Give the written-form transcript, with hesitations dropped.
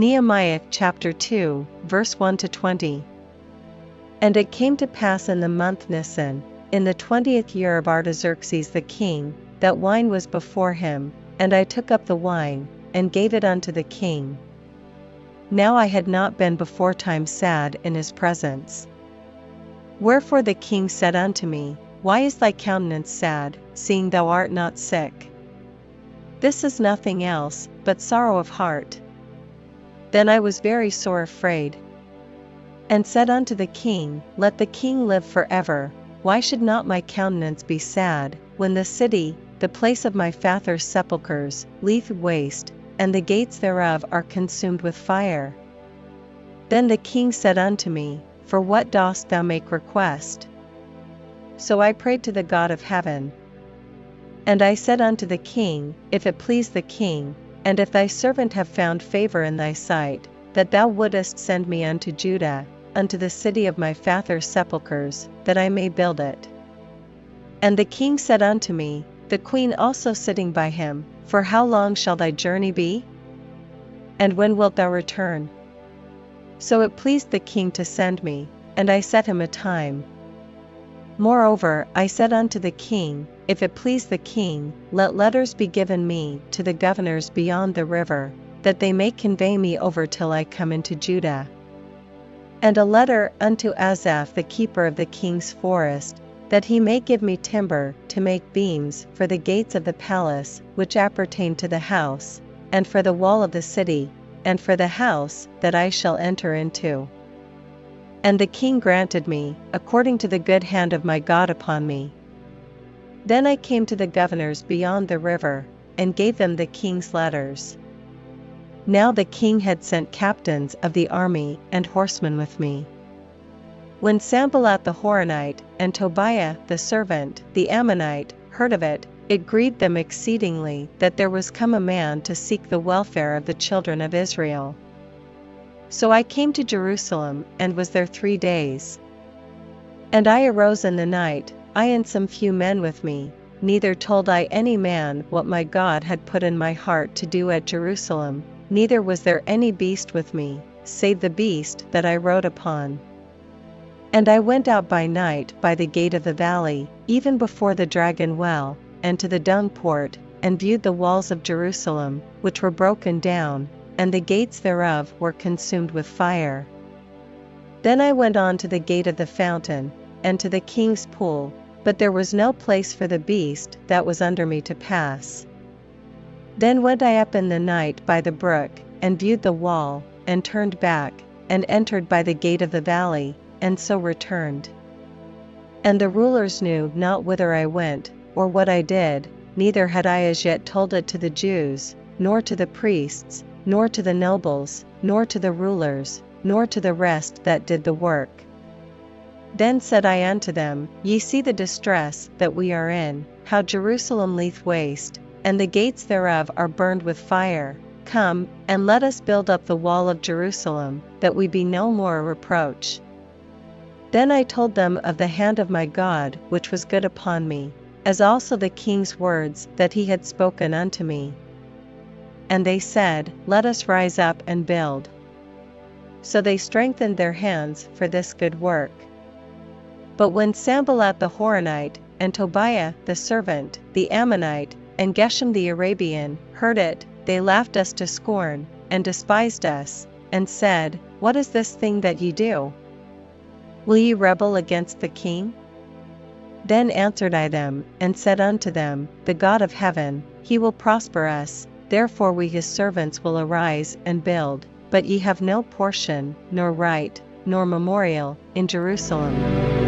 Nehemiah chapter 2, verse 1-20. And it came to pass in the month Nisan, in the 20th year of Artaxerxes the king, that wine was before him, and I took up the wine, and gave it unto the king. Now I had not been beforetime sad in his presence. Wherefore the king said unto me, Why is thy countenance sad, seeing thou art not sick? This is nothing else, but sorrow of heart. Then I was very sore afraid, and said unto the king, Let the king live forever. Why should not my countenance be sad, when the city, the place of my father's sepulchres, lieth waste, and the gates thereof are consumed with fire? Then the king said unto me, For what dost thou make request? So I prayed to the God of heaven. And I said unto the king, If it please the king, and if thy servant have found favor in thy sight, that thou wouldest send me unto Judah, unto the city of my father's sepulchres, that I may build it. And the king said unto me, the queen also sitting by him, For how long shall thy journey be? And when wilt thou return? So it pleased the king to send me, and I set him a time. Moreover, I said unto the king, If it please the king, let letters be given me to the governors beyond the river, that they may convey me over till I come into Judah. And a letter unto Asaph the keeper of the king's forest, that he may give me timber to make beams for the gates of the palace which appertain to the house, and for the wall of the city, and for the house that I shall enter into. And the king granted me, according to the good hand of my God upon me. Then I came to the governors beyond the river, and gave them the king's letters. Now the king had sent captains of the army and horsemen with me. When Sanballat the Horonite, and Tobiah the servant, the Ammonite, heard of it, it grieved them exceedingly that there was come a man to seek the welfare of the children of Israel. So I came to Jerusalem, and was there 3 days. And I arose in the night, I and some few men with me, neither told I any man what my God had put in my heart to do at Jerusalem, neither was there any beast with me, save the beast that I rode upon. And I went out by night by the gate of the valley, even before the dragon well, and to the dung port, and viewed the walls of Jerusalem, which were broken down, and the gates thereof were consumed with fire. Then I went on to the gate of the fountain, and to the king's pool, but there was no place for the beast that was under me to pass. Then went I up in the night by the brook, and viewed the wall, and turned back, and entered by the gate of the valley, and so returned. And the rulers knew not whither I went, or what I did, neither had I as yet told it to the Jews, nor to the priests, nor to the nobles, nor to the rulers, nor to the rest that did the work. Then said I unto them, Ye see the distress that we are in, how Jerusalem lieth waste, and the gates thereof are burned with fire. Come, and let us build up the wall of Jerusalem, that we be no more a reproach. Then I told them of the hand of my God which was good upon me, as also the king's words that he had spoken unto me. And they said, Let us rise up and build. So they strengthened their hands for this good work. But when Sanballat the Horonite, and Tobiah the servant, the Ammonite, and Geshem the Arabian, heard it, they laughed us to scorn, and despised us, and said, What is this thing that ye do? Will ye rebel against the king? Then answered I them, and said unto them, The God of heaven, he will prosper us, therefore we his servants will arise and build, but ye have no portion, nor right, nor memorial, in Jerusalem.